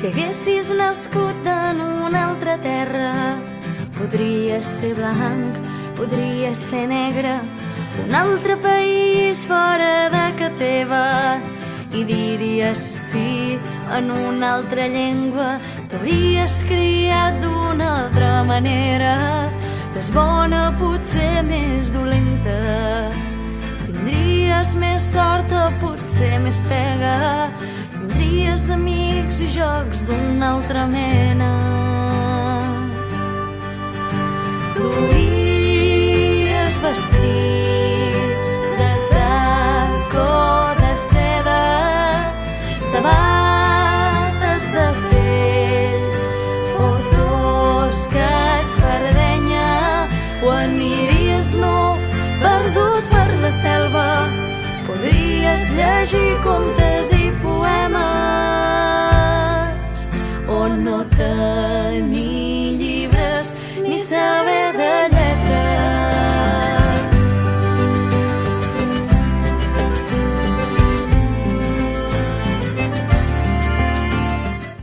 Si haguessis nascut en una altra terra, podries ser blanc, podries ser negre, un altre país fora de ca teva, i diries sí en una altra llengua. T'hauries criat d'una altra manera, més bona, potser més dolenta. Tindries més sort o potser més pega, tindries amics i jocs d'una altra mena. Duries vestits de sac o de seda, sabates de pell o tosca espardenya, o aniries nu perdut per la selva. Podries llegir contes